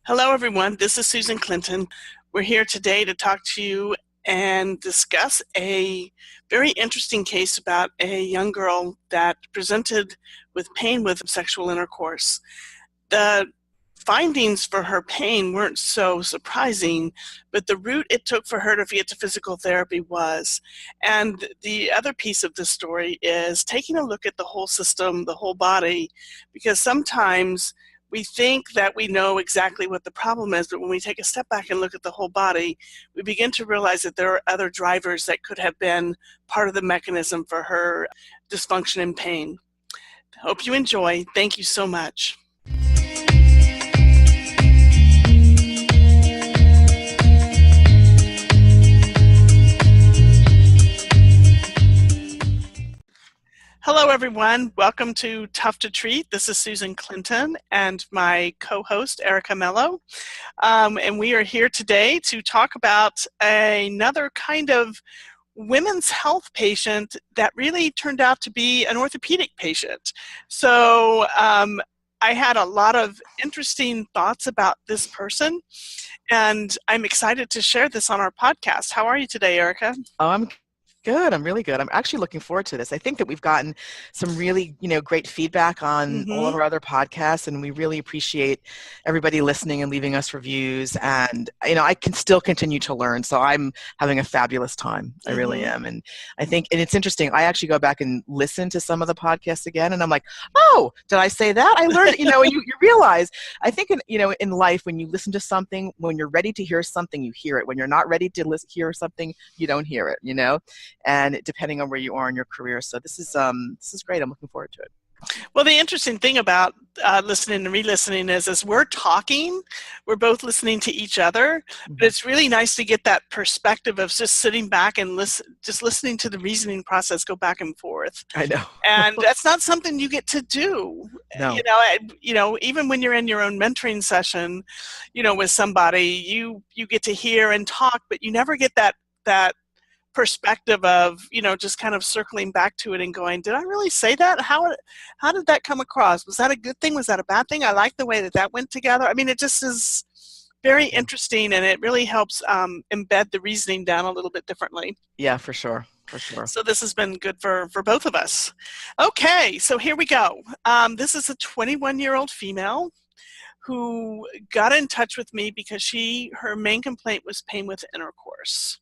Hello, everyone. This is Susan Clinton. We're here today to talk to you and discuss a very interesting case about a young girl that presented with pain with sexual intercourse. The findings for her pain weren't so surprising, but the route it took for her to get to physical therapy was. And the other piece of the story is taking a look at the whole system, the whole body, because sometimes we think that we know exactly what the problem is, but when we take a step back and look at the whole body, we begin to realize that there are other drivers that could have been part of the mechanism for her dysfunction and pain. Hope you enjoy. Thank you so much. Hello, everyone. Welcome to Tough to Treat. This is Susan Clinton and my co-host, Erica Mello. And we are here today to talk about another kind of women's health patient that really turned out to be an orthopedic patient. So I had a lot of interesting thoughts about this person, and I'm excited to share this on our podcast. How are you today, Erica? Oh, I'm good. I'm really good. I'm actually looking forward to this. I think that we've gotten some really, great feedback on all of our other podcasts, and we really appreciate everybody listening and leaving us reviews. And, I can still continue to learn. So I'm having a fabulous time. I really am. And I think, and it's interesting, I actually go back and listen to some of the podcasts again, and I'm like, oh, did I say that? I learned, and you realize, I think, in life, when you listen to something, when you're ready to hear something, you hear it. When you're not ready to hear something, you don't hear it, and depending on where you are in your career. So this is great. I'm looking forward to it. Well, the interesting thing about listening and re-listening is as we're talking, we're both listening to each other, but it's really nice to get that perspective of just sitting back and just listening to the reasoning process go back and forth. I know. And that's not something you get to do. No. Even when you're in your own mentoring session, with somebody, you get to hear and talk, but you never get that perspective of, just kind of circling back to it and going, did I really say that? How did that come across? Was that a good thing? Was that a bad thing? I like the way that went together. I mean, it just is very interesting, and it really helps embed the reasoning down a little bit differently. Yeah, for sure. For sure. So this has been good for both of us. Okay, so here we go. This is a 21-year-old female who got in touch with me because her main complaint was pain with intercourse.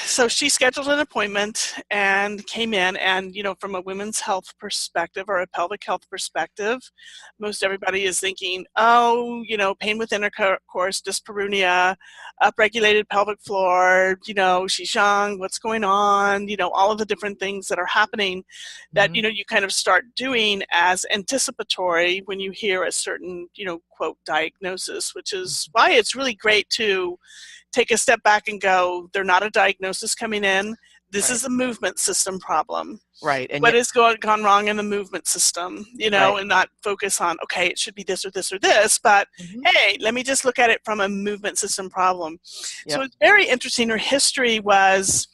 So she scheduled an appointment and came in, and, from a women's health perspective or a pelvic health perspective, most everybody is thinking, oh, pain with intercourse, dyspareunia, upregulated pelvic floor, she's young, what's going on, all of the different things that are happening that, you kind of start doing as anticipatory when you hear a certain, quote, diagnosis, which is why it's really great to take a step back and go, they're not a diagnosis coming in. This is a movement system problem. Right. And what has gone wrong in the movement system, and not focus on, okay, it should be this or this or this, but hey, let me just look at it from a movement system problem. Yep. So it's very interesting. Her history was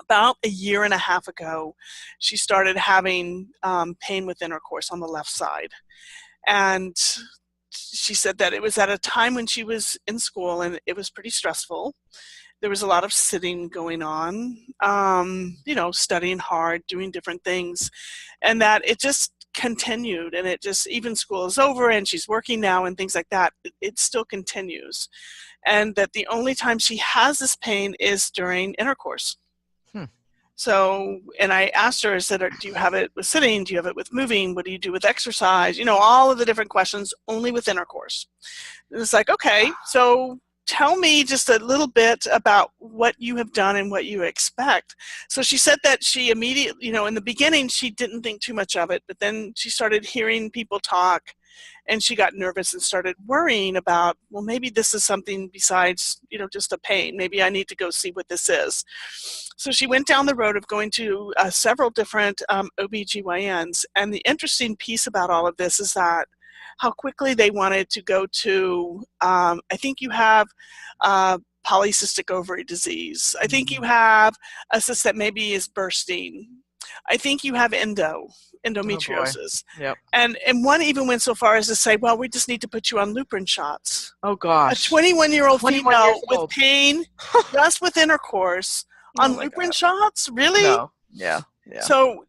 about a year and a half ago, she started having pain with intercourse on the left side. And she said that it was at a time when she was in school and it was pretty stressful. There was a lot of sitting going on, studying hard, doing different things, and that it just continued, and it just, even school is over and she's working now and things like that, it still continues. And that the only time she has this pain is during intercourse. So, and I asked her, I said, do you have it with sitting? Do you have it with moving? What do you do with exercise? All of the different questions, only with intercourse. And it's like, okay, so tell me just a little bit about what you have done and what you expect. So she said that she immediately, in the beginning, she didn't think too much of it, but then she started hearing people talk, and she got nervous and started worrying about, well, maybe this is something besides, just a pain. Maybe I need to go see what this is. So she went down the road of going to several different OBGYNs. And the interesting piece about all of this is that how quickly they wanted to go to, I think you have polycystic ovary disease. I think you have a cyst that maybe is bursting. I think you have endo. Oh boy. endometriosis. Yep. And one even went so far as to say, well, we just need to put you on Lupron shots. Oh A gosh. 21-year-old 21 years female with old. pain, just with intercourse, Oh on my Lupron God. shots? Really? No. Yeah. Yeah. So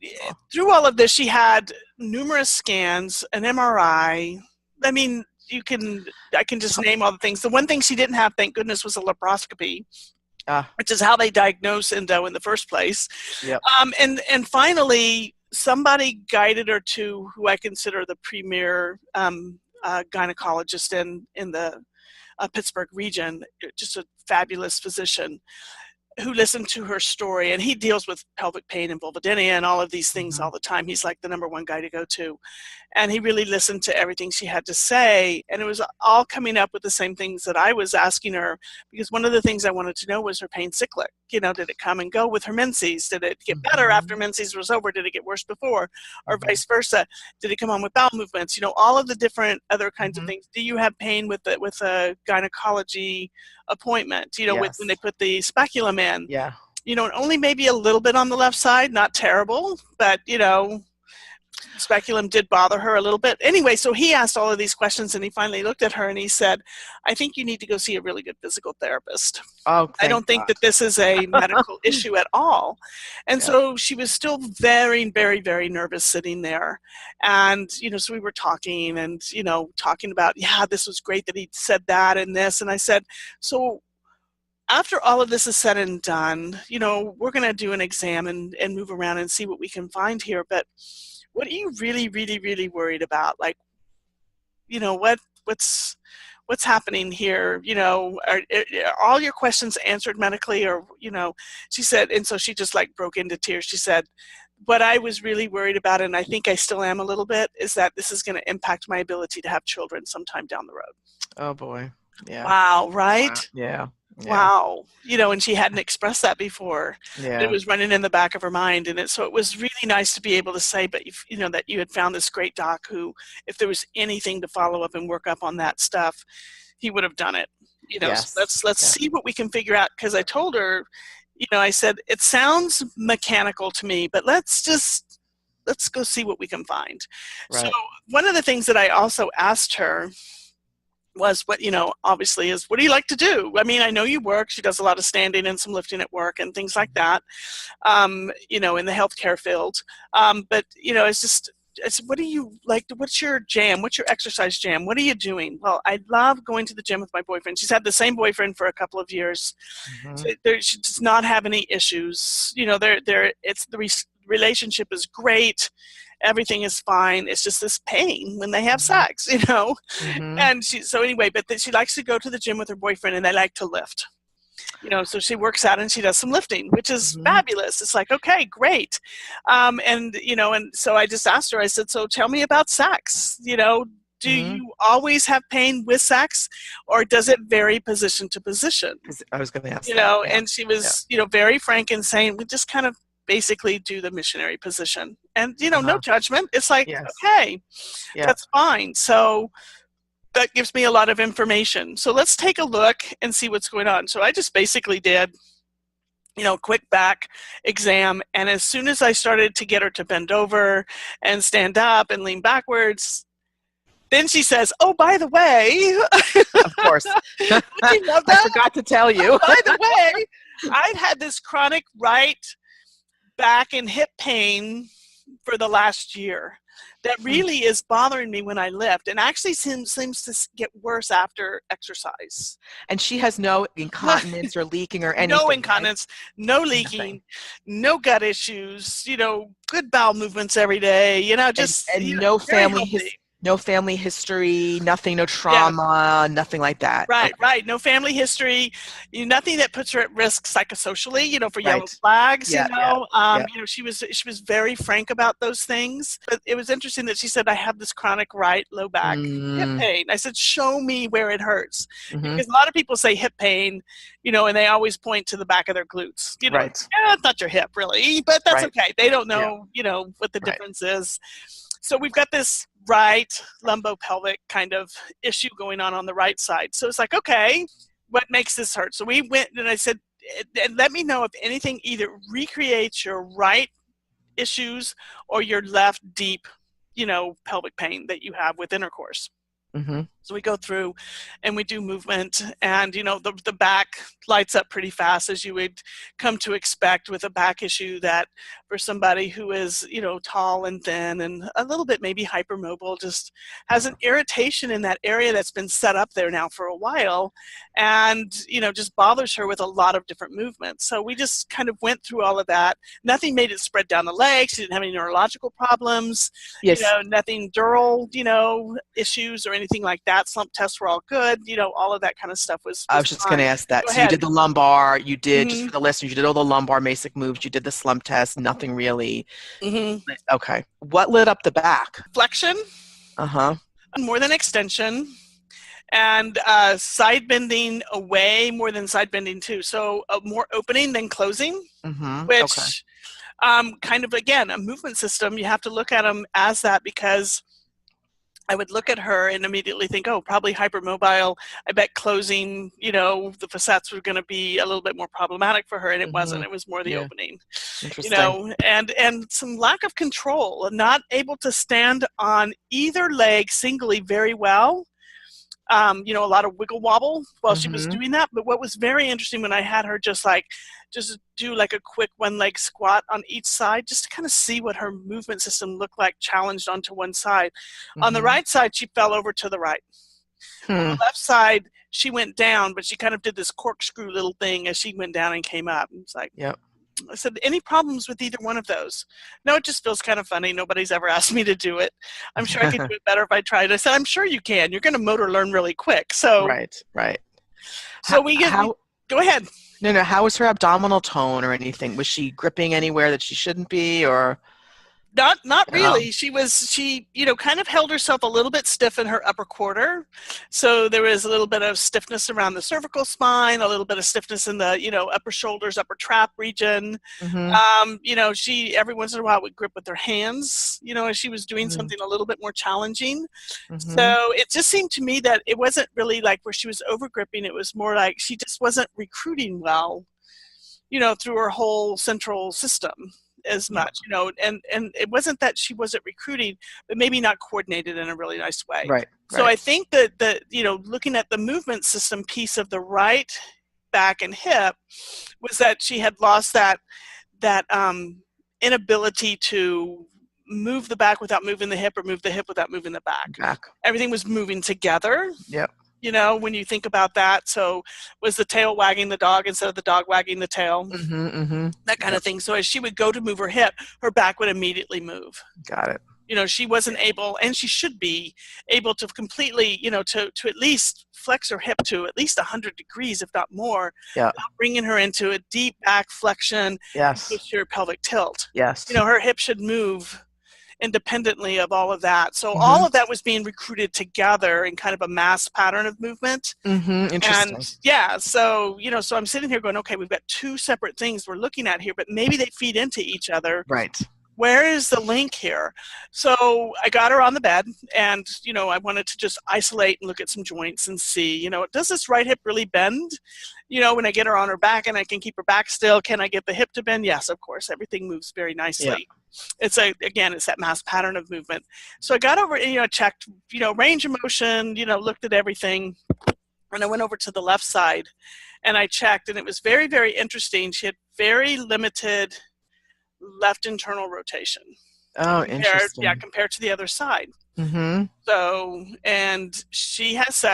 through all of this, she had numerous scans, an MRI. I mean, I can just name all the things. The one thing she didn't have, thank goodness, was a laparoscopy, which is how they diagnose endo in the first place. Yep. And finally, somebody guided her to who I consider the premier gynecologist in the Pittsburgh region, just a fabulous physician who listened to her story, and he deals with pelvic pain and vulvodynia and all of these things all the time. He's like the #1 guy to go to. And he really listened to everything she had to say, and it was all coming up with the same things that I was asking her, because one of the things I wanted to know was her pain cyclic. You know, did it come and go with her menses? Did it get better after menses was over? Did it get worse before? Or vice versa? Did it come on with bowel movements? You know, all of the different other kinds of things. Do you have pain with a gynecology appointment, you know, with when they put the speculum in? Yeah. You know, and only maybe a little bit on the left side, not terrible, but, you know, speculum did bother her a little bit. Anyway, so he asked all of these questions, and he finally looked at her and he said, I think you need to go see a really good physical therapist. Oh, I don't think that this is a medical issue at all. And so she was still very, very, very nervous sitting there. And, you know, so we were talking and, you know, talking about, yeah, this was great that he said that and this. And I said, so after all of this is said and done, you know, we're going to do an exam and move around and see what we can find here. But what are you really, really, really worried about? Like, you know, what's happening here? You know, are all your questions answered medically? Or, you know, she said, and so she just like broke into tears. She said, what I was really worried about, and I think I still am a little bit, is that this is going to impact my ability to have children sometime down the road. Oh boy. Yeah. Wow, right? Wow. Yeah. Yeah. Wow. You know, and she hadn't expressed that before. Yeah. It was running in the back of her mind. And so it was really nice to be able to say, but you know, that you had found this great doc who, if there was anything to follow up and work up on that stuff, he would have done it. You know, so let's see what we can figure out. Because I told her, you know, I said, it sounds mechanical to me, but let's go see what we can find. Right. So one of the things that I also asked her was, what, you know, obviously is, what do you like to do? I mean, I know you work. She does a lot of standing and some lifting at work and things like that, you know, in the healthcare field. But, you know, it's what do you like? What's your jam? What's your exercise jam? What are you doing? Well, I love going to the gym with my boyfriend. She's had the same boyfriend for a couple of years. So she does not have any issues. You know, it's the relationship is great. Everything is fine. It's just this pain when they have sex, you know? And so anyway, but she likes to go to the gym with her boyfriend, and they like to lift. You know, so she works out and she does some lifting, which is fabulous. It's like, okay, great. And, you know, and so I just asked her, I said, so tell me about sex. You know, do you always have pain with sex, or does it vary position to position? I was going to ask you know, and she was, you know, very frank in saying, we just kind of basically do the missionary position, and, you know, no judgment. It's like, okay, that's fine. So that gives me a lot of information. So let's take a look and see what's going on. So I just basically did, you know, quick back exam. And as soon as I started to get her to bend over and stand up and lean backwards, then she says, oh, by the way. Of course. I forgot to tell you. By the way, I've had this chronic right back and hip pain for the last year that really is bothering me when I lift, and actually seems to get worse after exercise. And she has no incontinence or leaking or anything. No incontinence, no leaking, no gut issues, you know, good bowel movements every day, you know, just and no family history, nothing, no trauma, nothing like that. Right, right. No family history, nothing that puts her at risk psychosocially, you know, for yellow flags, you know. You know, she was very frank about those things. But it was interesting that she said, I have this chronic right low back hip pain. I said, show me where it hurts. Because a lot of people say hip pain, you know, and they always point to the back of their glutes. You know, it's not your hip really, but that's okay. They don't know, you know, what the difference is. So we've got this right lumbopelvic kind of issue going on the right side. So it's like, okay, what makes this hurt? So we went and I said, let me know if anything either recreates your right issues or your left deep, pelvic pain that you have with intercourse. Mm-hmm. So we go through and we do movement, and the back lights up pretty fast, as you would come to expect with a back issue, that for somebody who is tall and thin and a little bit maybe hypermobile, just has an irritation in that area that's been set up there now for a while, and just bothers her with a lot of different movements. So we just kind of went through all of that. Nothing made it spread down the legs. She didn't have any neurological problems. Yes. Nothing dural issues or anything like that. Slump tests were all good. All of that kind of stuff was I was just going to ask that. Go so ahead. You did the lumbar, you did, Mm-hmm. just for the listeners, you did all the lumbar basic moves, you did the slump test, nothing really. Mm-hmm. Okay. What lit up the back? Flexion. Uh-huh. More than extension. And side bending away more than side bending too. So more opening than closing, mm-hmm. which kind of, again, a movement system, you have to look at them as that, because I would look at her and immediately think, oh, probably hypermobile. I bet closing, the facets were going to be a little bit more problematic for her, and it wasn't. It was more the opening. Interesting. And some lack of control, not able to stand on either leg singly very well. A lot of wiggle wobble while she was doing that. But what was very interesting when I had her just do like a quick one leg squat on each side, just to kind of see what her movement system looked like challenged onto one side. On the right side, she fell over to the right. On the left side, she went down, but she kind of did this corkscrew little thing as she went down and came up. It's like, yep. I said, any problems with either one of those? No, it just feels kind of funny. Nobody's ever asked me to do it. I'm sure I could do it better if I tried. I said, I'm sure you can. You're going to motor learn really quick. So Right. So go ahead. No. How was her abdominal tone or anything? Was she gripping anywhere that she shouldn't be, or? Not really. She kind of held herself a little bit stiff in her upper quarter. So there was a little bit of stiffness around the cervical spine, a little bit of stiffness in the, upper shoulders, upper trap region. She every once in a while would grip with her hands, as she was doing something a little bit more challenging. So it just seemed to me that it wasn't really like where she was over gripping. It was more like she just wasn't recruiting well, through her whole central system as much, and it wasn't that she wasn't recruiting, but maybe not coordinated in a really nice way. Right. So I think that looking at the movement system piece of the right back and hip was that she had lost that inability to move the back without moving the hip, or move the hip without moving the back. Everything was moving together. Yep. When you think about that. So was the tail wagging the dog instead of the dog wagging the tail? That kind of thing. So as she would go to move her hip, her back would immediately move. Got it. She wasn't able, and she should be able to completely, to at least flex her hip to at least 100 degrees, if not more, bringing her into a deep back flexion, posterior pelvic tilt. Her hip should move independently of all of that. So all of that was being recruited together in kind of a mass pattern of movement. Interesting. And so, so I'm sitting here going, okay, we've got two separate things we're looking at here, but maybe they feed into each other. Right. Where is the link here? So I got her on the bed, and, I wanted to just isolate and look at some joints and see, does this right hip really bend? When I get her on her back and I can keep her back still, can I get the hip to bend? Yes, of course. Everything moves very nicely. It's that mass pattern of movement. So I got over and, checked, range of motion, looked at everything. And I went over to the left side and I checked, and it was very, very interesting. She had very limited left internal rotation. Oh, interesting. Compared to the other side. So, and she has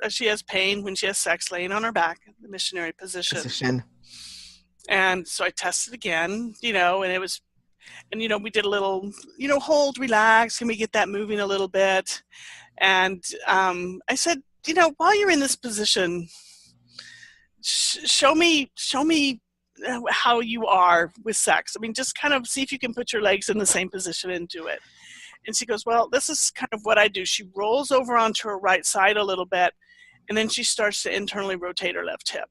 she has pain when she has sex laying on her back, the missionary position. And so I tested again, and it was, and, we did a little, hold, relax, can we get that moving a little bit? And I said, while you're in this position, show me how you are with sex. I mean, just kind of see if you can put your legs in the same position and do it. And she goes, well, this is kind of what I do. She rolls over onto her right side a little bit, and then she starts to internally rotate her left hip.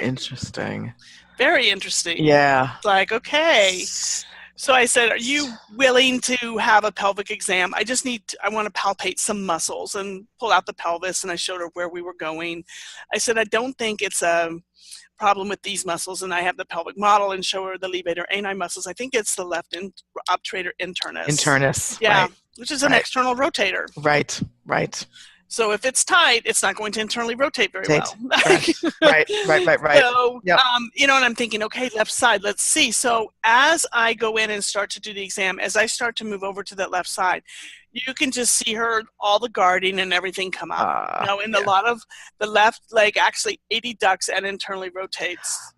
Interesting. Very interesting. Yeah. Like, okay. So I said, are you willing to have a pelvic exam? I want to palpate some muscles and pull out the pelvis. And I showed her where we were going. I said, I don't think it's a problem with these muscles. And I have the pelvic model and show her the levator ani muscles. I think it's the left obturator internus. Internus. Yeah, right. Which is an external rotator. Right, right. So if it's tight, it's not going to internally rotate very well. Right. So, yep. And I'm thinking, okay, left side, let's see. So as I go in and start to do the exam, as I start to move over to that left side, you can just see all the guarding and everything come up. A lot of the left leg actually adducts and internally rotates.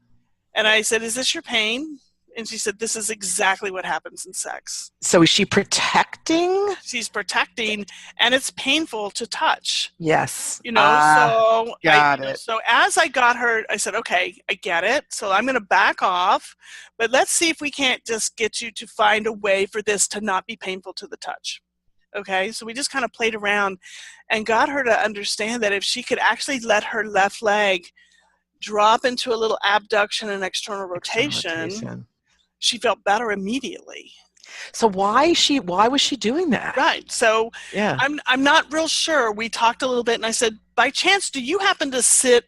And I said, is this your pain? And she said, this is exactly what happens in sex. So is she protecting? She's protecting, and it's painful to touch. Yes. So got it. So as I got her, I said, okay, I get it. So I'm going to back off, but let's see if we can't just get you to find a way for this to not be painful to the touch. Okay, so we just kind of played around and got her to understand that if she could actually let her left leg drop into a little abduction and external rotation. She felt better immediately. So why was she doing that? Right. So yeah. I'm not real sure. We talked a little bit and I said, by chance, do you happen to sit,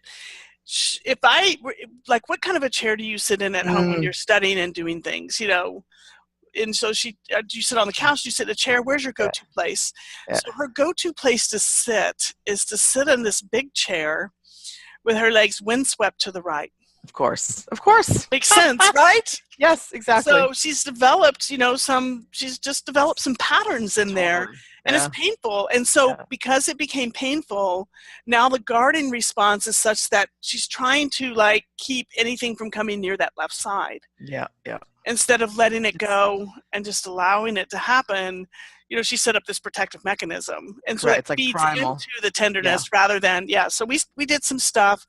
what kind of a chair do you sit in at home when you're studying and doing things, And so do you sit on the couch? Do you sit in a chair? Where's your go-to place? Yeah. So her go-to place to sit is to sit in this big chair with her legs windswept to the right. Of course. Makes sense, right? Yes, exactly. So she's developed, she's just developed some patterns in there, and it's painful. And so because it became painful, now the guarding response is such that she's trying to keep anything from coming near that left side. Yeah. Instead of letting it go and just allowing it to happen, she set up this protective mechanism. And so it feeds into the tenderness rather than, so we did some stuff.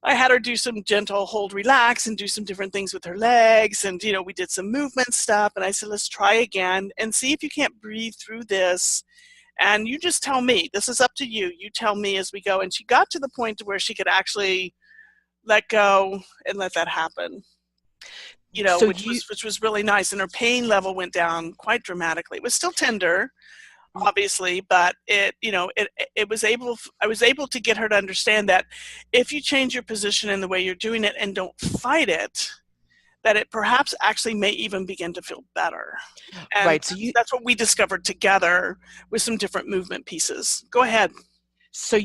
I had her do some gentle hold, relax, and do some different things with her legs. And, we did some movement stuff. And I said, let's try again and see if you can't breathe through this. And you just tell me. This is up to you. You tell me as we go. And she got to the point to where she could actually let go and let that happen. Which was really nice. And her pain level went down quite dramatically. It was still tender, obviously, but I was able to get her to understand that if you change your position in the way you're doing it and don't fight it, that it perhaps actually may even begin to feel better. And right. So that's what we discovered together with some different movement pieces. Go ahead. So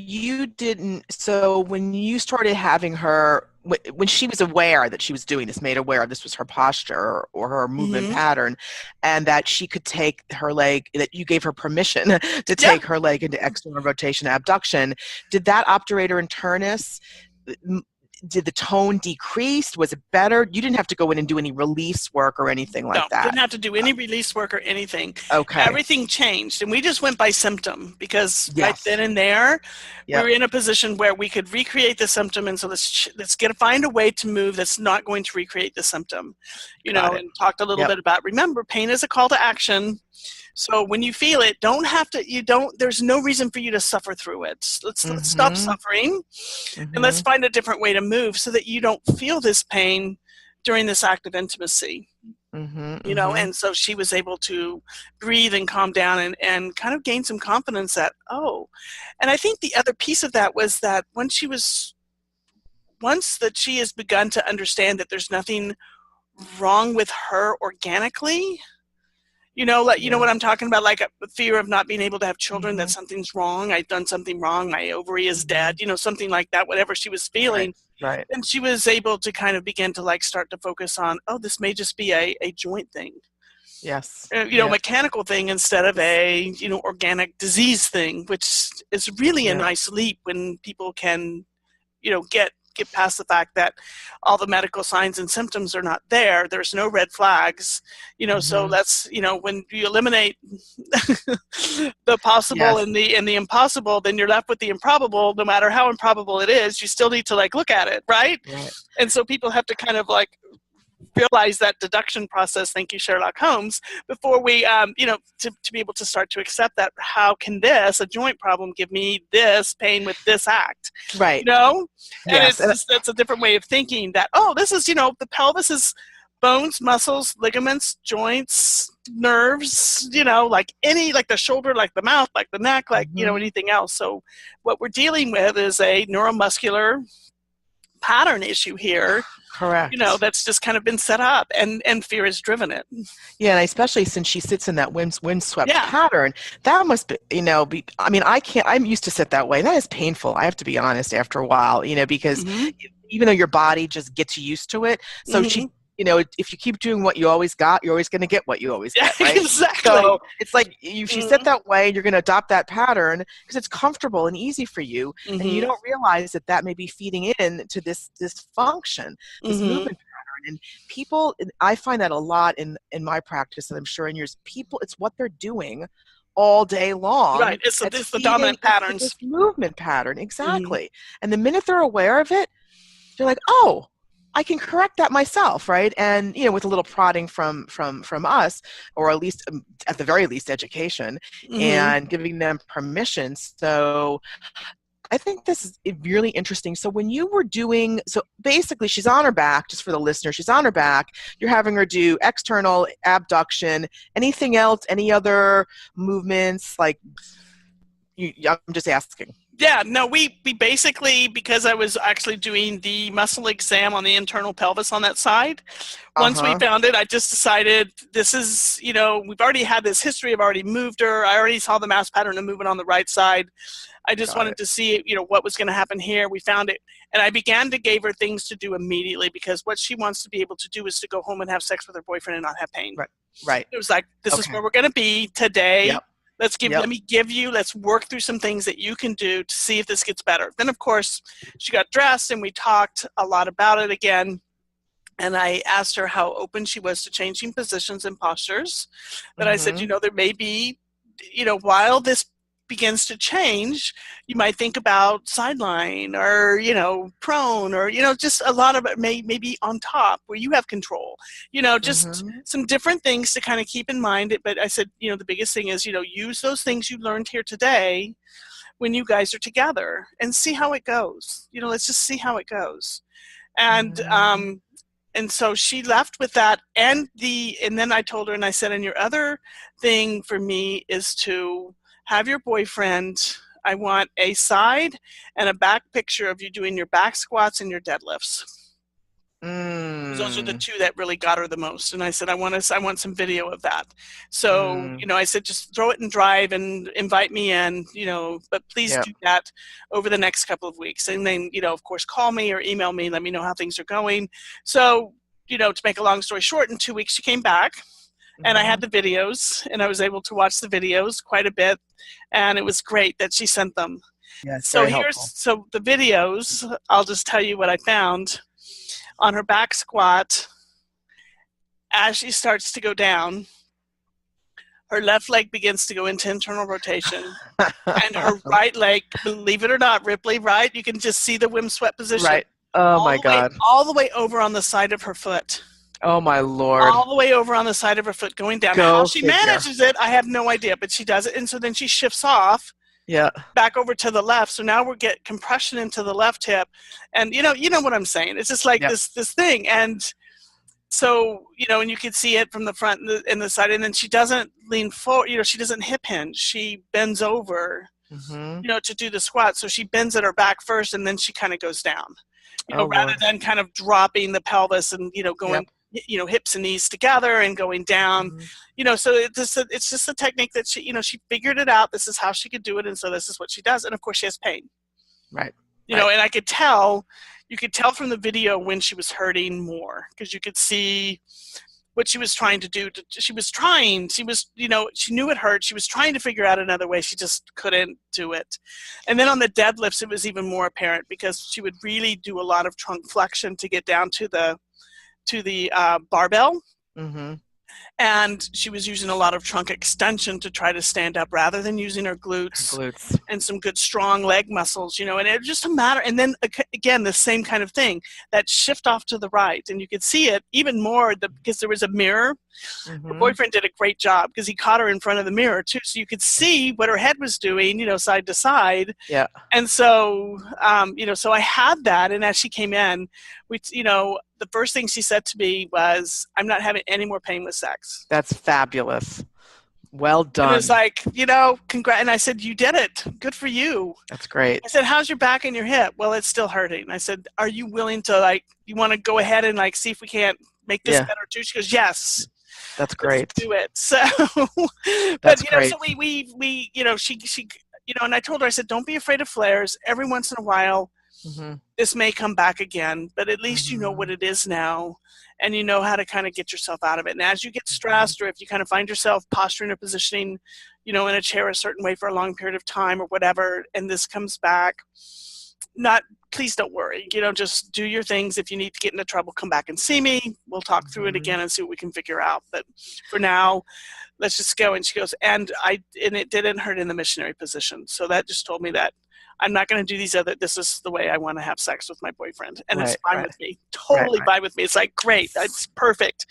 when you started having her, when she was aware that she was doing this, made aware this was her posture or her movement pattern, and that she could take her leg, that you gave her permission to take her leg into external rotation abduction, did that obturator internus, did the tone decrease? Was it better? You didn't have to go in and do any release work or anything like that. No, didn't have to do any release work or anything. Okay. Everything changed, and we just went by symptom because right then and there, we were in a position where we could recreate the symptom, and so let's find a way to move that's not going to recreate the symptom, and talked a little bit about, remember, pain is a call to action. So when you feel it, there's no reason for you to suffer through it. Let's stop suffering and let's find a different way to move so that you don't feel this pain during this act of intimacy. And so she was able to breathe and calm down and kind of gain some confidence that, and I think the other piece of that was that once that she has begun to understand that there's nothing wrong with her organically, you know what I'm talking about, like a fear of not being able to have children, that something's wrong, I've done something wrong, my ovary is dead, something like that, whatever she was feeling. Right. And she was able to kind of begin to start to focus on, this may just be a joint thing. Yes. Mechanical thing instead of a, organic disease thing, which is really a nice leap when people can, get past the fact that all the medical signs and symptoms are not there. There's no red flags, so that's, when you eliminate the possible and the impossible, then you're left with the improbable. No matter how improbable it is, you still need to look at it. Right. And so people have to kind of realize that deduction process, thank you Sherlock Holmes, before we to be able to start to accept that, how can a joint problem give me this pain with this act, right? And that's a different way of thinking that, this is, the pelvis is bones, muscles, ligaments, joints, nerves, like like the shoulder, like the mouth, like the neck, like, anything else. So what we're dealing with is a neuromuscular pattern issue here. Correct. That's just kind of been set up, and fear has driven it. Yeah, and especially since she sits in that windswept pattern, that must be, I mean, I'm used to sit that way. And that is painful, I have to be honest, after a while, because even though your body just gets used to it. So she, if you keep doing what you always got, you're always going to get what you always get, right? Exactly. So it's like if you sit that way, you're going to adopt that pattern because it's comfortable and easy for you, and you don't realize that may be feeding into this dysfunction, this movement pattern. And people, I find that a lot in my practice, and I'm sure in yours, people, it's what they're doing all day long. Right, it's the dominant patterns. This movement pattern, exactly. And the minute they're aware of it, they're like, oh, I can correct that myself, right? And with a little prodding from us, or at least at the very least education, and giving them permission. So I think this is really interesting. So when you were doing, so basically she's on her back, just for the listener, she's on her back. You're having her do external abduction. Anything else? Any other movements? Like, I'm just asking. Yeah, no, we basically, because I was actually doing the muscle exam on the internal pelvis on that side, once we found it, I just decided this is, we've already had this history, I've already moved her, I already saw the mass pattern of movement on the right side. I just wanted to see, what was going to happen here. We found it, and I began to give her things to do immediately, because what she wants to be able to do is to go home and have sex with her boyfriend and not have pain. Right. It was like, this is where we're going to be today. Yep. Let's work through some things that you can do to see if this gets better. Then, of course, she got dressed and we talked a lot about it again. And I asked her how open she was to changing positions and postures. But I said, there may be, while this begins to change, you might think about sideline or, prone, or, just a lot of it may be on top where you have control, just some different things to kind of keep in mind. But I said, the biggest thing is, use those things you learned here today when you guys are together and see how it goes. Let's just see how it goes. And so she left with that, and then I told her, and I said, and your other thing for me is to have your boyfriend, I want a side and a back picture of you doing your back squats and your deadlifts. Those are the two that really got her the most. And I said, I want some video of that. So, I said, just throw it in Drive and invite me in, but please do that over the next couple of weeks. And then, of course, call me or email me, let me know how things are going. So, to make a long story short, in 2 weeks she came back. And I had the videos, and I was able to watch the videos quite a bit, and it was great that she sent them. Yes, so so the videos, I'll just tell you what I found. On her back squat, as she starts to go down, her left leg begins to go into internal rotation, and her right leg, believe it or not, Ripley, right? You can just see the windswept position. Right. Oh, my God. All the way over on the side of her foot. Oh, my Lord. All the way over on the side of her foot going down. How she manages it, I have no idea, but she does it. And so then she shifts off back over to the left. So now we're getting compression into the left hip. And, you know what I'm saying. It's just like this thing. And so, and you can see it from the front and the side. And then she doesn't lean forward. She doesn't hip hinge. She bends over, to do the squat. So she bends at her back first, and then she kind of goes down, rather than kind of dropping the pelvis and, going hips and knees together and going down, so it's just a technique that she figured it out. This is how she could do it. And so this is what she does. And of course she has pain, right? And you could tell from the video when she was hurting more, because you could see what she was trying to do. She knew it hurt. She was trying to figure out another way. She just couldn't do it. And then on the deadlifts, it was even more apparent, because she would really do a lot of trunk flexion to get down to the barbell. And she was using a lot of trunk extension to try to stand up rather than using her glutes. And some good strong leg muscles, and it was just a matter. And then again, the same kind of thing, that shift off to the right. And you could see it even more because there was a mirror. Her boyfriend did a great job because he caught her in front of the mirror too. So you could see what her head was doing, side to side. Yeah. And so, so I had that. And as she came in, the first thing she said to me was, "I'm not having any more pain with sex." That's fabulous. Well done. It was like, congrats. And I said, "You did it. Good for you." That's great. I said, "How's your back and your hip?" "Well, it's still hurting." And I said, "Are you willing to you want to go ahead and see if we can't make this better too?" She goes, "Yes." That's great. Let's do it. So, That's but great. so we she and I told her, I said, "Don't be afraid of flares. Every once in a while, this may come back again, but at least you know what it is now, and you know how to kind of get yourself out of it. And as you get stressed, or if you kind of find yourself posturing or positioning, in a chair a certain way for a long period of time or whatever, and this comes back, please don't worry. Just do your things. If you need to get into trouble, come back and see me. We'll talk through it again and see what we can figure out. But for now, let's just go." And she goes, and it didn't hurt in the missionary position. So that just told me that I'm not going to do this is the way I want to have sex with my boyfriend. And it's fine with me. Totally fine with me. It's like, great. That's perfect.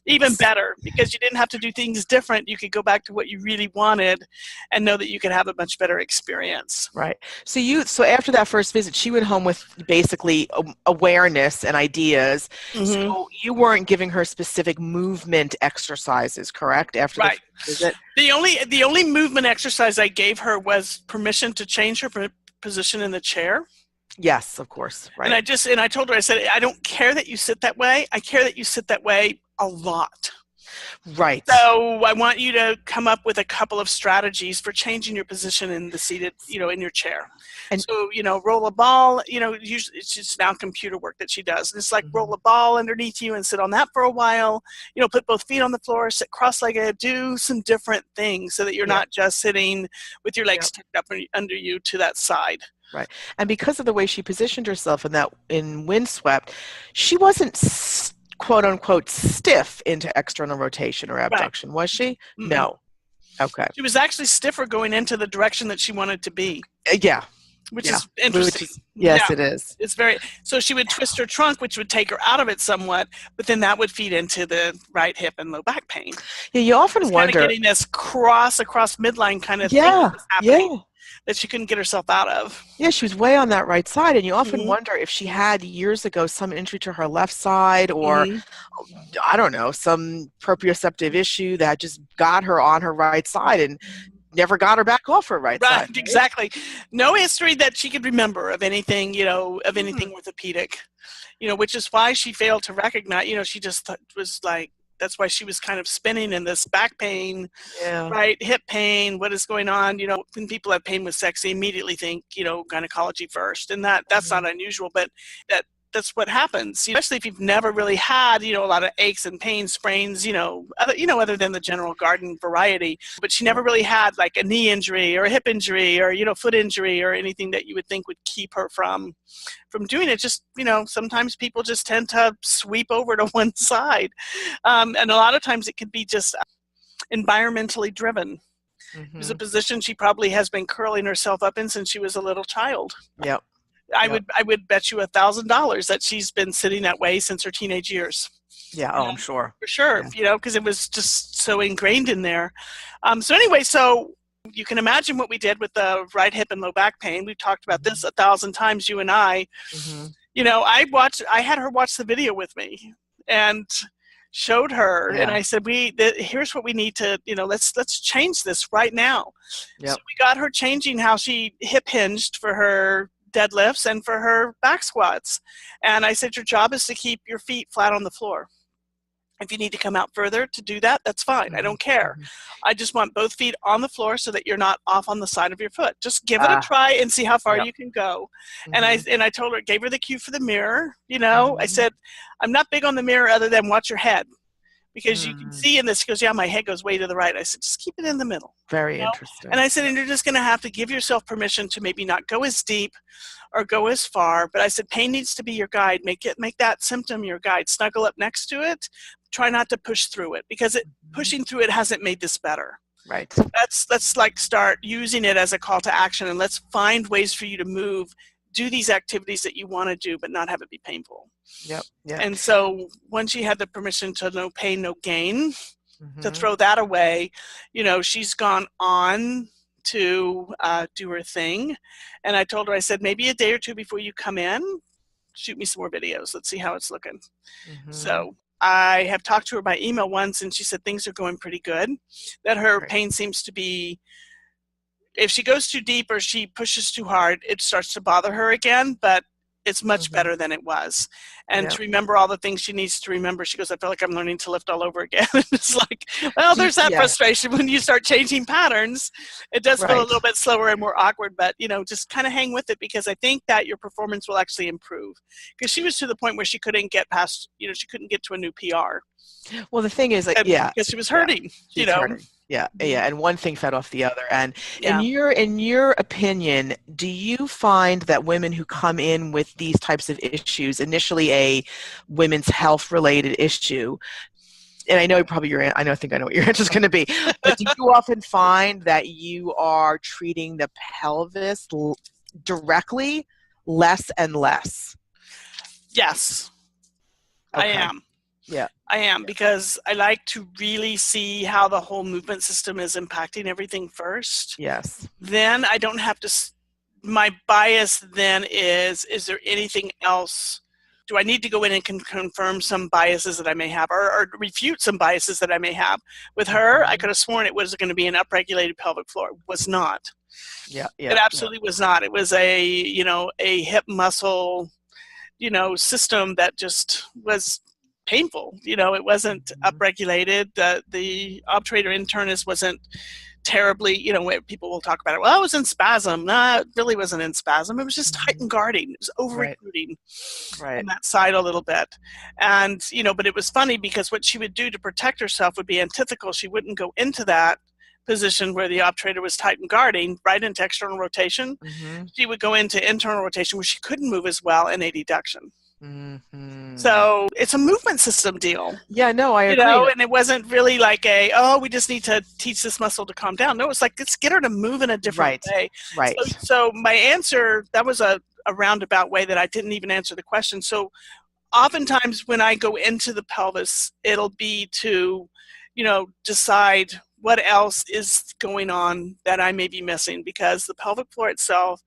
Even better, because you didn't have to do things different. You could go back to what you really wanted and know that you could have a much better experience. Right. So after that first visit, she went home with basically awareness and ideas. So you weren't giving her specific movement exercises, correct? After the visit? The only movement exercise I gave her was permission to change her position in the chair. Yes, of course. Right. And I told her, I said, "I don't care that you sit that way. I care that you sit that way a lot." Right. So I want you to come up with a couple of strategies for changing your position in the seated, in your chair. And so, roll a ball, usually it's just now computer work that she does. And it's like roll a ball underneath you and sit on that for a while, put both feet on the floor, sit cross-legged, do some different things so that you're not just sitting with your legs tucked up under you to that side. Right. And because of the way she positioned herself in windswept, she wasn't quote unquote stiff into external rotation or abduction, was she? No. Okay. She was actually stiffer going into the direction that she wanted to be. Yeah. Which is interesting. Yes, it is. It's so she would twist her trunk, which would take her out of it somewhat, but then that would feed into the right hip and low back pain. Yeah, you often wonder. Kind of getting this across midline kind of thing that was happening that she couldn't get herself out of. Yeah, she was way on that right side, and you often wonder if she had years ago some injury to her left side or, I don't know, some proprioceptive issue that just got her on her right side and never got her back off her right side. Right, exactly. No history that she could remember of anything, anything orthopedic, which is why she failed to recognize, she just was like, that's why she was kind of spinning in this back pain, right, hip pain, what is going on. When people have pain with sex, they immediately think, gynecology first. And that's not unusual, but that's what happens, especially if you've never really had, a lot of aches and pains, sprains, other than the general garden variety. But she never really had like a knee injury or a hip injury or, foot injury or anything that you would think would keep her from doing it. Just, sometimes people just tend to sweep over to one side. And a lot of times it can be just environmentally driven. It's a position she probably has been curling herself up in since she was a little child. Yep. I would bet you $1,000 that she's been sitting that way since her teenage years. Yeah, I'm sure. For sure, because it was just so ingrained in there. So anyway, so you can imagine what we did with the right hip and low back pain. We've talked about this 1,000 times, you and I. I had her watch the video with me and showed her, and I said, here's what we need to, let's change this right now. So we got her changing how she hip hinged for her deadlifts and for her back squats. And I said, your job is to keep your feet flat on the floor. If you need to come out further to do that, that's fine. I don't care. I just want both feet on the floor so that you're not off on the side of your foot. Just give it a try and see how far you can go. And I told her, gave her the cue for the mirror. I said, I'm not big on the mirror other than watch your head. Because you can see in this, she goes, yeah, my head goes way to the right. I said, just keep it in the middle. Very interesting. And I said, and you're just going to have to give yourself permission to maybe not go as deep or go as far. But I said, pain needs to be your guide. Make that symptom your guide. Snuggle up next to it. try not to push through it, because pushing through it hasn't made this better. Right. Let's like start using it as a call to action, and let's find ways for you to move, do these activities that you want to do, but not have it be painful. Yep. Yeah. And so once she had the permission to no pain, no gain, to throw that away, you know, she's gone on to do her thing. And I told her, I said, maybe a day or two before you come in, shoot me some more videos. Let's see how it's looking. So I have talked to her by email once, and she said things are going pretty good, that her pain seems to be, if she goes too deep or she pushes too hard, it starts to bother her again, but it's much better than it was. And to remember all the things she needs to remember, she goes, I feel like I'm learning to lift all over again. It's like, well, there's that frustration when you start changing patterns. It does feel a little bit slower and more awkward, but, you know, just kind of hang with it, because I think that your performance will actually improve. Because she was to the point where she couldn't get past, you know, she couldn't get to a new PR. Well, the thing is, like, because she was hurting, you know. Hurting. Yeah, and one thing fed off the other. And in your opinion, do you find that women who come in with these types of issues, initially a women's health related issue, and I know I think I know what your answer is going to be, but do you often find that you are treating the pelvis directly less and less? Yes, I am. Yeah, I am, because I like to really see how the whole movement system is impacting everything first. Yes. Then I don't have to, my bias then is there anything else? Do I need to go in and confirm some biases that I may have, or refute some biases that I may have? With her, I could have sworn it was going to be an upregulated pelvic floor. It was not. It absolutely was not. It was a hip muscle, system that just was painful. It wasn't upregulated. The obturator internus wasn't terribly, where people will talk about it. Well, it was in spasm. No, it really wasn't in spasm. It was just tight and guarding. It was over-recruiting on that side a little bit. And, but it was funny, because what she would do to protect herself would be antithetical. She wouldn't go into that position where the obturator was tight and guarding, right into external rotation. She would go into internal rotation where she couldn't move as well in a deduction. So it's a movement system deal. Yeah, no, I agree. And it wasn't really like we just need to teach this muscle to calm down. No, it's like, let's get her to move in a different way. Right. So my answer, that was a roundabout way that I didn't even answer the question. So oftentimes when I go into the pelvis, it'll be to, decide what else is going on that I may be missing, because the pelvic floor itself,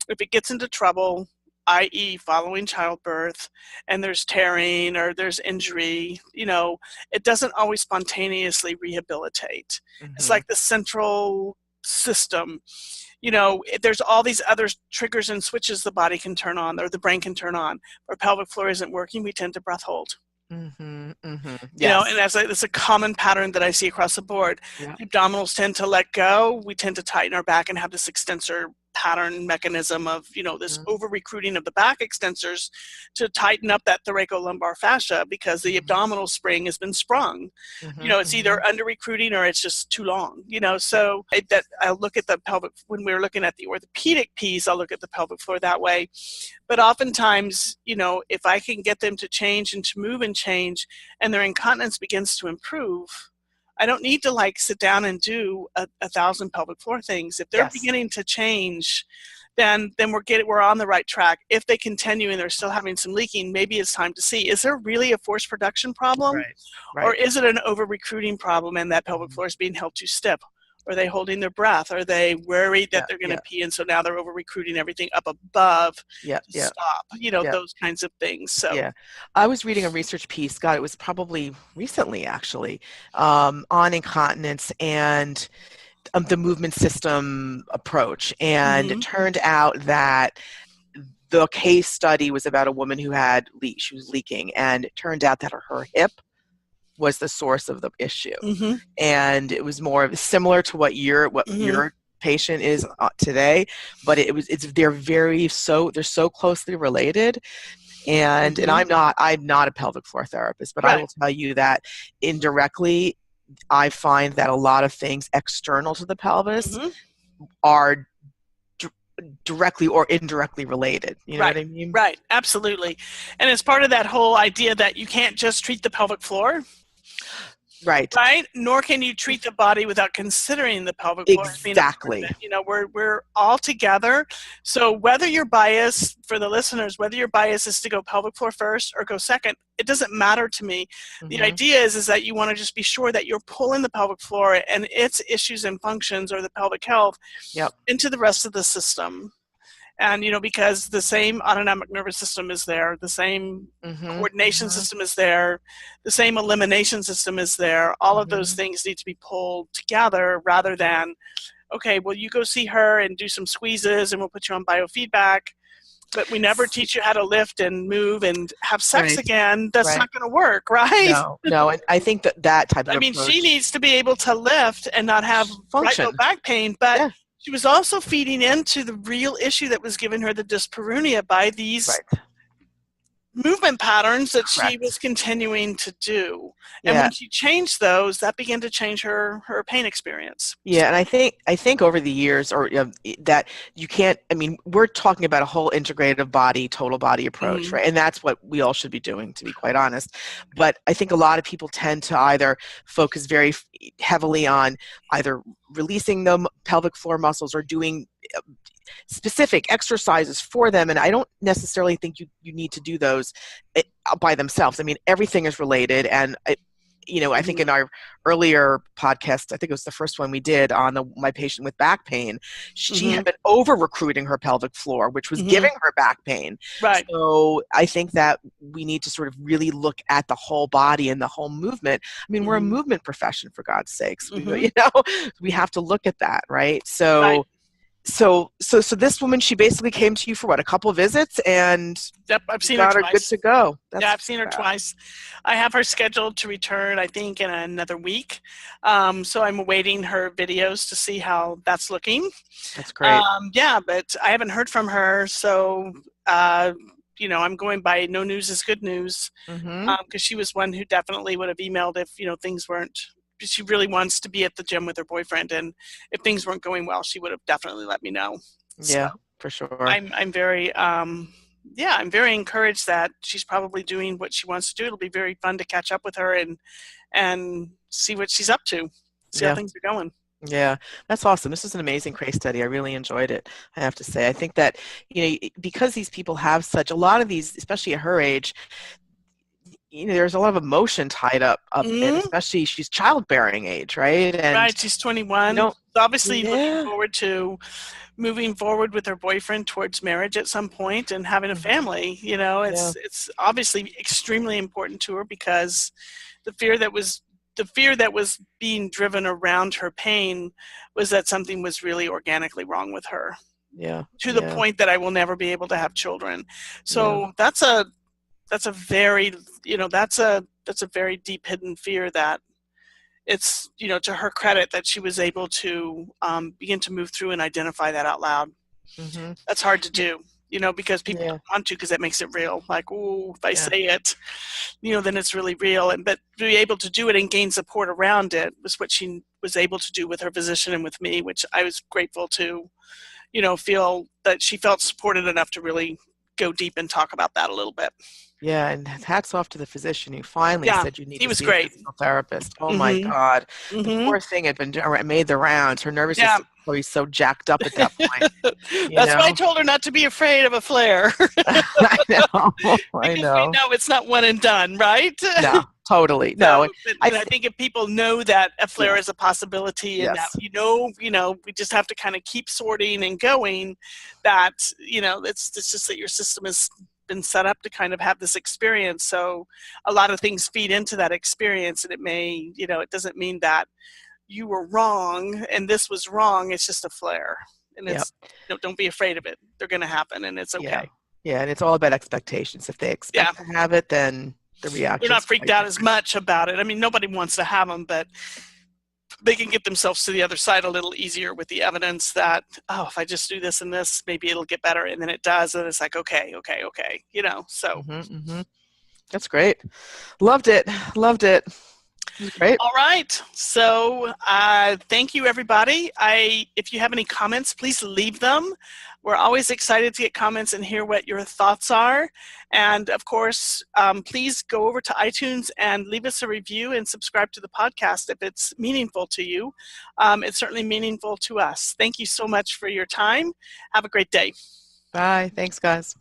if it gets into trouble, i.e. following childbirth, and there's tearing or there's injury, it doesn't always spontaneously rehabilitate. It's like the central system. There's all these other triggers and switches the body can turn on, or the brain can turn on. Our pelvic floor isn't working, we tend to breath hold. And that's a common pattern that I see across the board. The abdominals tend to let go. We tend to tighten our back and have this extensor pattern mechanism of, this over-recruiting of the back extensors to tighten up that thoracolumbar fascia, because the abdominal spring has been sprung. It's either under-recruiting or it's just too long, so I'll look at the pelvic, when we're looking at the orthopedic piece, I'll look at the pelvic floor that way. But oftentimes, if I can get them to change and to move and change, and their incontinence begins to improve, I don't need to sit down and do 1,000 pelvic floor things. If they're beginning to change, then we're on the right track. If they continue and they're still having some leaking, maybe it's time to see, is there really a force production problem? Or is it an over-recruiting problem and that pelvic floor is being held too stiff? Are they holding their breath? Are they worried that they're going to pee, and so now they're over-recruiting everything up above to stop? Those kinds of things. So I was reading a research piece, it was probably recently actually, on incontinence and the movement system approach. And it turned out that the case study was about a woman who she was leaking, and it turned out that her hip was the source of the issue. And it was more of similar to what your patient is today, but they're so closely related. And I'm not a pelvic floor therapist, but I will tell you that indirectly, I find that a lot of things external to the pelvis are directly or indirectly related. You know what I mean? Right, absolutely. And it's part of that whole idea that you can't just treat the pelvic floor. Right. Right? Nor can you treat the body without considering the pelvic floor. Exactly. You know, we're all together. So whether your bias, for the listeners, whether your bias is to go pelvic floor first or go second, it doesn't matter to me. The idea is that you want to just be sure that you're pulling the pelvic floor and its issues and functions, or the pelvic health, into the rest of the system. And, you know, because the same autonomic nervous system is there, the same coordination system is there, the same elimination system is there. All of those things need to be pulled together, rather than, okay, well, you go see her and do some squeezes and we'll put you on biofeedback, but we never teach you how to lift and move and have sex again. That's not going to work, right? No. And I think that type of I mean, she needs to be able to lift and not have right low back pain, but she was also feeding into the real issue that was giving her the dyspareunia by these movement patterns that she was continuing to do. And when she changed those, that began to change her pain experience. Yeah, and I think over the years, or that you can't, I mean, we're talking about a whole integrative body, total body approach, right? And that's what we all should be doing, to be quite honest. But I think a lot of people tend to either focus very heavily on either releasing the pelvic floor muscles or doing specific exercises for them, and I don't necessarily think you need to do those by themselves. I mean, everything is related, and I think in our earlier podcast, I think it was the first one we did on my patient with back pain, she had been over-recruiting her pelvic floor, which was giving her back pain. Right. So I think that we need to sort of really look at the whole body and the whole movement. I mean, we're a movement profession, for God's sakes. We have to look at that, right? So. So this woman, she basically came to you for what, a couple of visits, and I've seen her twice. Good to go. I've seen her twice. I have her scheduled to return, I think, in another week. So I'm awaiting her videos to see how that's looking. That's great. But I haven't heard from her, so I'm going by no news is good news, because she was one who definitely would have emailed if things weren't. She really wants to be at the gym with her boyfriend, and if things weren't going well, she would have definitely let me know. Yeah, so for sure. I'm very I'm very encouraged that she's probably doing what she wants to do. It'll be very fun to catch up with her and see what she's up to, see how things are going. Yeah, that's awesome. This is an amazing case study. I really enjoyed it, I have to say. I think that, because these people have a lot of these, especially at her age, there's a lot of emotion tied up in it, especially she's childbearing age, right? And right, she's 21. Obviously looking forward to moving forward with her boyfriend towards marriage at some point and having a family. It's obviously extremely important to her, because the fear that was being driven around her pain was that something was really organically wrong with her. Yeah. To the point that I will never be able to have children. So that's a very deep hidden fear that it's, to her credit that she was able to begin to move through and identify that out loud. That's hard to do, because people don't want to, because it makes it real. Like, if I say it, then it's really real. But to be able to do it and gain support around it was what she was able to do with her physician and with me, which I was grateful to, feel that she felt supported enough to really go deep and talk about that a little bit. Yeah, and hats off to the physician who finally said you need to see a physical therapist. Oh my God. The poor thing had been made the rounds. Her nervous system was probably so jacked up at that point. That's why I told her not to be afraid of a flare. I know. Because we know it's not one and done, right? No, totally. No. I think if people know that a flare is a possibility, and that, we just have to kind of keep sorting and going, that, it's just that your system has been set up to kind of have this experience. So a lot of things feed into that experience, and it may, it doesn't mean that you were wrong and this was wrong. It's just a flare, and it's, don't be afraid of it. They're going to happen, and it's okay. Yeah. And it's all about expectations. If they expect to have it, then the reaction. They're not freaked out as much about it. I mean, nobody wants to have them, but they can get themselves to the other side a little easier with the evidence that, if I just do this and this, maybe it'll get better. And then it does. And it's like, okay. So. That's great. Loved it. Great. All right. So thank you, everybody. If you have any comments, please leave them. We're always excited to get comments and hear what your thoughts are. And of course, please go over to iTunes and leave us a review and subscribe to the podcast if it's meaningful to you. It's certainly meaningful to us. Thank you so much for your time. Have a great day. Bye. Thanks, guys.